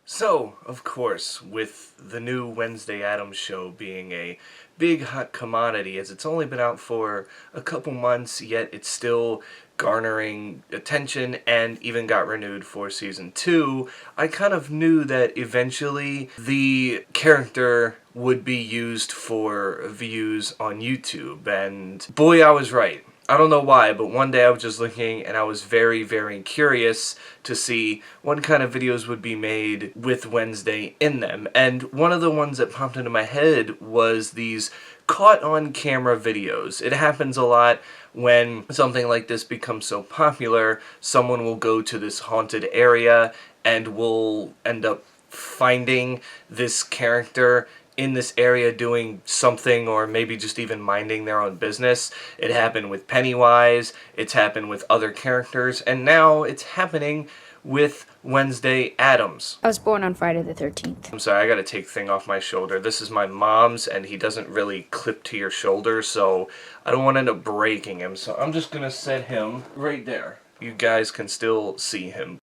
So, of course, with the new Wednesday Addams show being a big hot commodity, as it's only been out for a couple months, yet it's still garnering attention and even got renewed for season 2, I kind of knew that eventually the character would be used for views on YouTube, and boy, I was right. I don't know why, but one day I was just looking and I was very, very curious to see what kind of videos would be made with Wednesday in them. And one of the ones that popped into my head was these caught on camera videos. It happens a lot when something like this becomes so popular. Someone will go to this haunted area and will end up finding this character in this area doing something, or maybe just even minding their own business. It happened with Pennywise, it's happened with other characters, and now it's happening with Wednesday Addams. I was born on Friday the 13th. I'm sorry, I gotta take the thing off my shoulder. This is my mom's, and he doesn't really clip to your shoulder, so I don't want to end up breaking him, so I'm just gonna set him right there. You guys can still see him.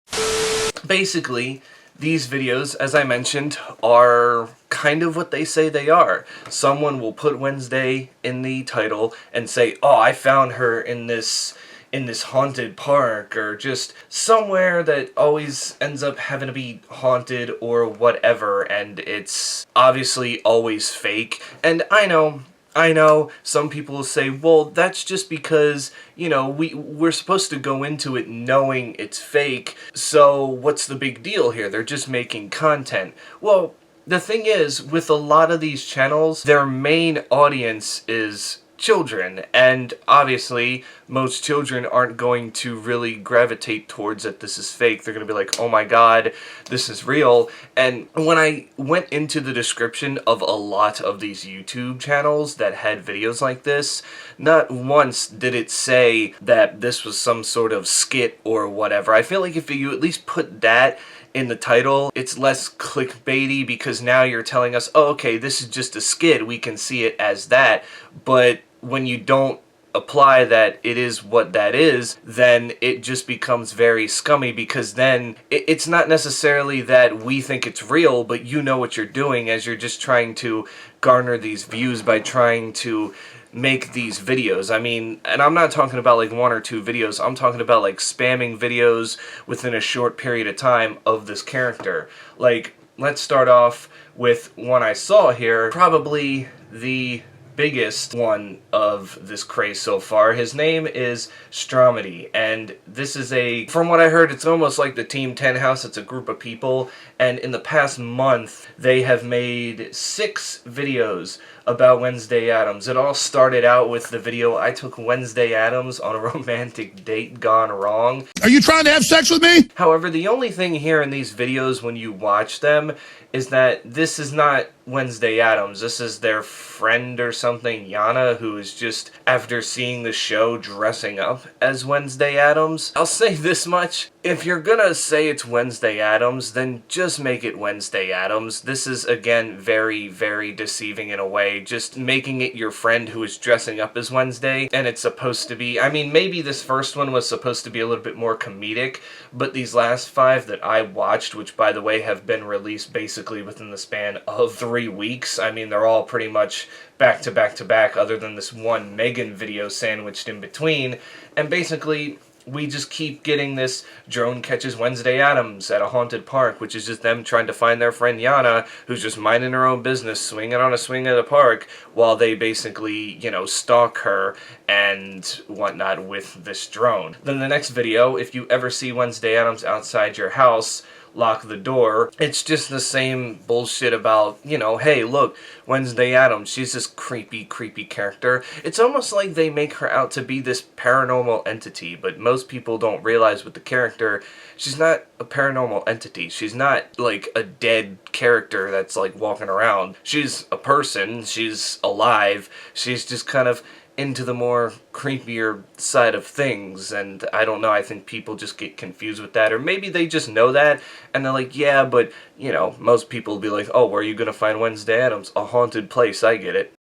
Basically, these videos, as I mentioned, are kind of what they say they are. Someone will put Wednesday in the title and say, oh, I found her in this haunted park, or just somewhere that always ends up having to be haunted or whatever, and it's obviously always fake. And I know, some people will say, well, that's just because, you know, we're supposed to go into it knowing it's fake, so what's the big deal here? They're just making content. Well, the thing is, with a lot of these channels, their main audience is children, and obviously most children aren't going to really gravitate towards that this is fake. They're going to be like, oh my god, this is real. And when I went into the description of a lot of these YouTube channels that had videos like this, not once did it say that this was some sort of skit or whatever. I feel like if you at least put that in the title, it's less clickbaity, because now you're telling us, oh, okay, this is just a skit, we can see it as that. But when you don't apply that it is what that is, then it just becomes very scummy, because then it's not necessarily that we think it's real, but you know what you're doing, as you're just trying to garner these views by trying to make these videos. I mean, and I'm not talking about like 1 or 2 videos, I'm talking about like spamming videos within a short period of time of this character. Like, let's start off with one I saw here, probably the biggest one of this craze so far. His name is Stromedy, and this is from what I heard, it's almost like the Team 10 house. It's a group of people, and in the past month they have made 6 videos about Wednesday Addams. It all started out with the video, I took Wednesday Addams on a romantic date gone wrong. Are you trying to have sex with me? However, the only thing here in these videos when you watch them is that this is not Wednesday Addams. This is their friend or something, Yana, who is just, after seeing the show, dressing up as Wednesday Addams. I'll say this much. If you're gonna say it's Wednesday Addams, then just make it Wednesday Addams. This is, again, very, very deceiving in a way. Just making it your friend who is dressing up as Wednesday, and it's supposed to be, I mean, maybe this first one was supposed to be a little bit more comedic, but these last 5 that I watched, which by the way have been released basically within the span of 3 weeks, I mean, they're all pretty much back to back to back, other than this one Megan video sandwiched in between, and basically we just keep getting this drone catches Wednesday Addams at a haunted park, which is just them trying to find their friend Yana, who's just minding her own business, swinging on a swing at a park, while they basically, you know, stalk her and whatnot with this drone. Then the next video, if you ever see Wednesday Addams outside your house, lock the door. It's just the same bullshit about, you know, hey, look, Wednesday Addams, she's this creepy, creepy character. It's almost like they make her out to be this paranormal entity, but most people don't realize with the character, she's not a paranormal entity. She's not like a dead character that's like walking around. She's a person, she's alive, she's just kind of into the more creepier side of things, and I don't know, I think people just get confused with that, or maybe they just know that, and they're like, yeah, but, you know, most people will be like, oh, where are you gonna find Wednesday Addams? A haunted place, I get it.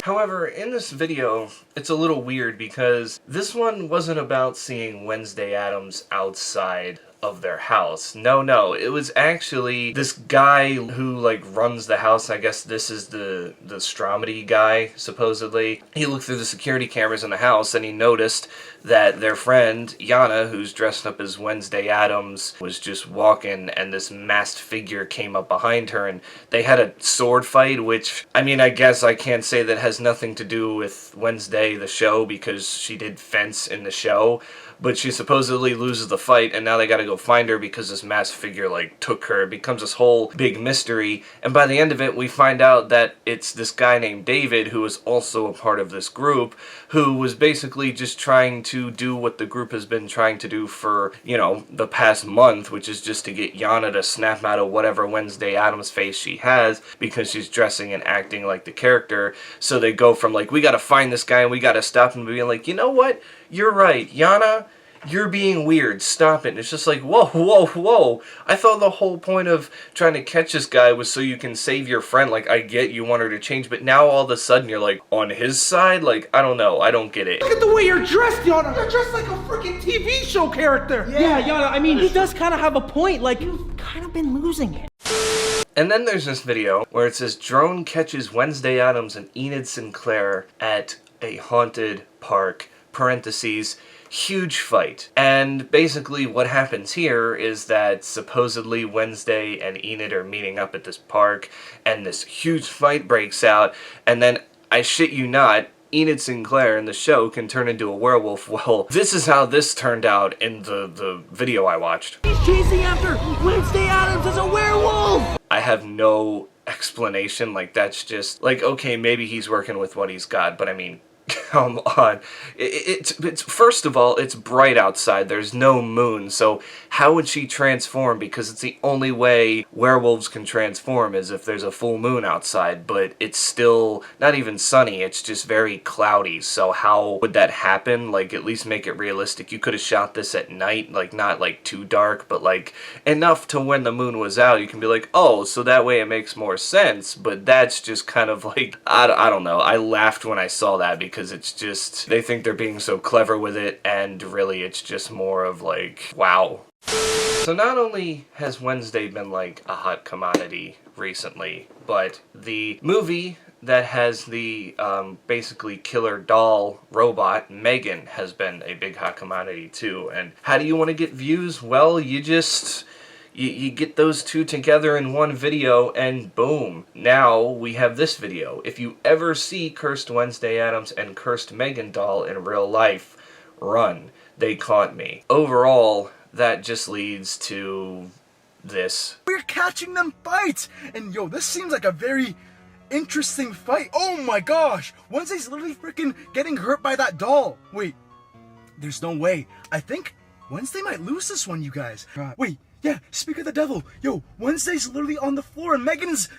However, in this video, it's a little weird because this one wasn't about seeing Wednesday Addams outside of their house. No, it was actually this guy who like runs the house. I guess this is the Stromedy guy, supposedly. He looked through the security cameras in the house and he noticed that their friend Yana, who's dressed up as Wednesday Addams, was just walking, and this masked figure came up behind her, and they had a sword fight, which, I mean, I guess I can't say that has nothing to do with Wednesday, the show, because she did fence in the show, but she supposedly loses the fight, and now they gotta go find her because this masked figure, like, took her. It becomes this whole big mystery, and by the end of it, we find out that it's this guy named David, who is also a part of this group, who was basically just trying to do what the group has been trying to do for, you know, the past month, which is just to get Yana to snap out of whatever Wednesday Addams face she has, because she's dressing and acting like the character. So they go from, like, we gotta find this guy and we gotta stop him, to being like, you know what? You're right, Yana, you're being weird, stop it. And it's just like, whoa. I thought the whole point of trying to catch this guy was so you can save your friend. Like, I get you want her to change, but now all of a sudden you're like, on his side? Like, I don't know, I don't get it. Look at the way you're dressed, Yana! You're dressed like a freaking TV show character! Yeah, Yana, I mean, he does kind of have a point. Like, you've kind of been losing it. And then there's this video where it says, drone catches Wednesday Addams and Enid Sinclair at a haunted park, parentheses, huge fight. And basically what happens here is that supposedly Wednesday and Enid are meeting up at this park, and this huge fight breaks out, and then, I shit you not, Enid Sinclair in the show can turn into a werewolf. Well, this is how this turned out in the video I watched. He's chasing after Wednesday Addams as a werewolf! I have no explanation. Like, that's just, like, okay, maybe he's working with what he's got, but I mean, come on. It's first of all, it's bright outside. There's no moon, so how would she transform? Because it's the only way werewolves can transform is if there's a full moon outside, but it's still not even sunny. It's just very cloudy, so how would that happen? Like, at least make it realistic. You could have shot this at night, like, not, like, too dark, but, like, enough to when the moon was out, you can be like, oh, so that way it makes more sense, but that's just kind of like, I don't know. I laughed when I saw that because it's just, they think they're being so clever with it, and really it's just more of like, wow. So not only has Wednesday been like a hot commodity recently, but the movie that has the basically killer doll robot, Megan, has been a big hot commodity too. And how do you want to get views? Well, you just... You get those two together in one video, and boom, now we have this video. If you ever see Cursed Wednesday Addams and Cursed Megan doll in real life, run. They caught me. Overall, that just leads to this. We're catching them fights! And yo, this seems like a very interesting fight. Oh my gosh! Wednesday's literally freaking getting hurt by that doll. Wait, there's no way. I think Wednesday might lose this one, you guys. Wait. Yeah, speak of the devil. Yo, Wednesday's literally on the floor and Megan's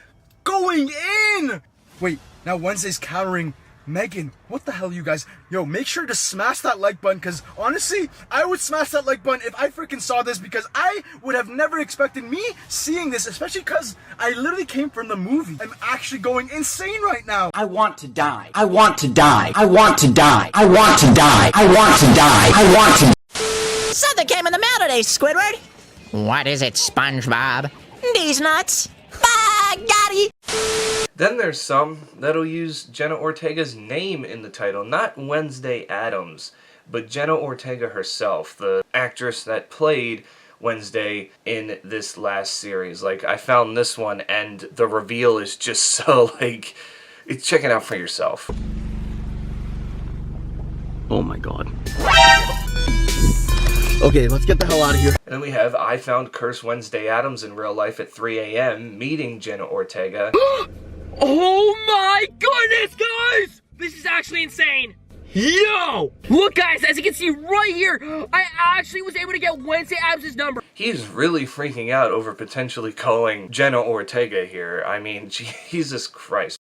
going in! Wait, now Wednesday's countering Megan. What the hell, you guys? Yo, make sure to smash that like button, because honestly, I would smash that like button if I freaking saw this, because I would have never expected me seeing this, especially because I literally came from the movie. I'm actually going insane right now. I want to die. I want to die. I want to die. I want to die. I want to die. I want to die. Something came in the mail today, Squidward. What is it, SpongeBob? These nuts. Got Then there's some that'll use Jenna Ortega's name in the title, not Wednesday Addams, but Jenna Ortega herself, the actress that played Wednesday in this last series. Like, I found this one, and the reveal is just so, like, check it out for yourself. Oh my god. Okay, let's get the hell out of here. And then we have I found Cursed Wednesday Addams in real life at 3 a.m. meeting Jenna Ortega. Oh my goodness, guys! This is actually insane. Yo! Look, guys, as you can see right here, I actually was able to get Wednesday Addams' number. He's really freaking out over potentially calling Jenna Ortega here. I mean, Jesus Christ.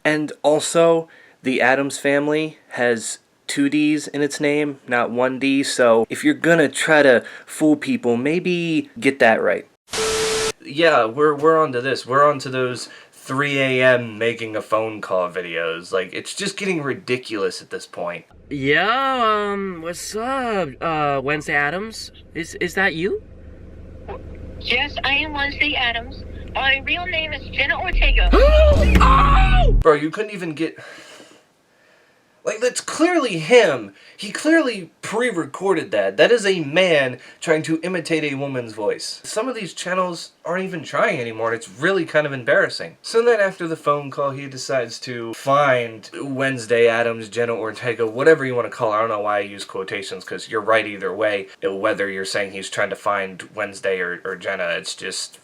And also, the Addams Family has 2 Ds in its name, not 1 D, so if you're gonna try to fool people, maybe get that right. Yeah, we're on to this. We're on to those 3 a.m. making a phone call videos. Like, it's just getting ridiculous at this point. Yo, what's up, Wednesday Addams? Is that you? Yes, I am Wednesday Addams. My real name is Jenna Ortega. Oh! Bro, you couldn't even get... Like, that's clearly him. He clearly pre-recorded that. That is a man trying to imitate a woman's voice. Some of these channels aren't even trying anymore, and it's really kind of embarrassing. So then after the phone call, he decides to find Wednesday Addams, Jenna Ortega, whatever you want to call her. I don't know why I use quotations, because you're right either way. Whether you're saying he's trying to find Wednesday or Jenna, it's just...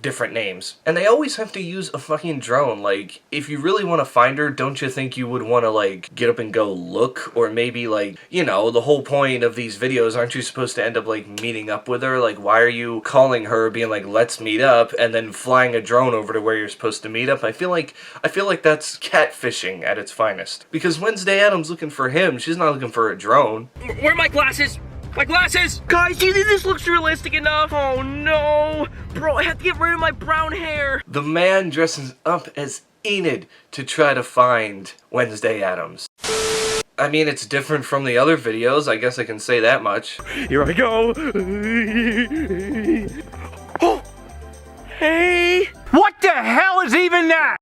different names. And they always have to use a fucking drone. Like, if you really want to find her, don't you think you would want to, like, get up and go look? Or maybe, like, you know, the whole point of these videos, aren't you supposed to end up, like, meeting up with her? Like, why are you calling her, being like, let's meet up, and then flying a drone over to where you're supposed to meet up? I feel like that's catfishing at its finest. Because Wednesday Addams looking for him, she's not looking for a drone. Where are my glasses? My glasses! Guys, do you think this looks realistic enough? Oh no! Bro, I have to get rid of my brown hair! The man dresses up as Enid to try to find Wednesday Addams. I mean, it's different from the other videos, I guess I can say that much. Here I go! Oh! Hey! What the hell is even that?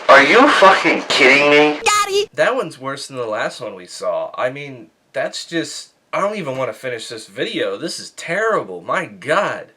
Are you fucking kidding me? Daddy! That one's worse than the last one we saw. I mean, that's just... I don't even want to finish this video. This is terrible. My God.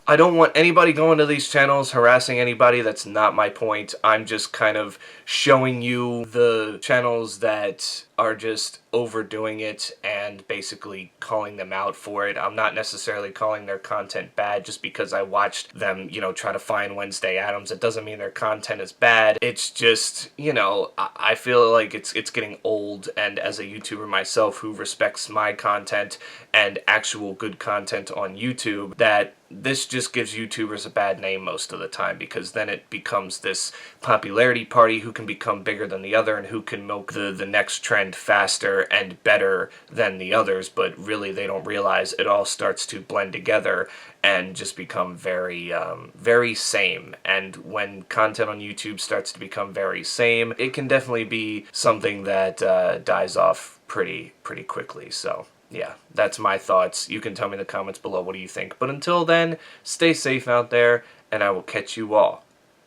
I don't want anybody going to these channels harassing anybody. That's not my point. I'm just kind of showing you the channels that are just overdoing it and basically calling them out for it. I'm not necessarily calling their content bad just because I watched them, you know, try to find Wednesday Addams. It doesn't mean their content is bad. It's just, you know, I feel like it's getting old, and as a YouTuber myself who respects my content and actual good content on YouTube, that this just gives YouTubers a bad name most of the time, because then it becomes this popularity party who can become bigger than the other and who can milk the next trend faster and better than the others, but really they don't realize it all starts to blend together and just become very, very same. And when content on YouTube starts to become very same, it can definitely be something that dies off pretty quickly. So yeah, that's my thoughts. You can tell me in the comments below what do you think. But until then, stay safe out there, and I will catch you all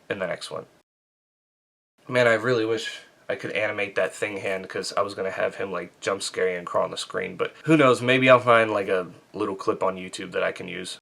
in the next one. Man, I really wish I could animate that thing hand, because I was going to have him like jump scare and crawl on the screen. But who knows, maybe I'll find like a little clip on YouTube that I can use.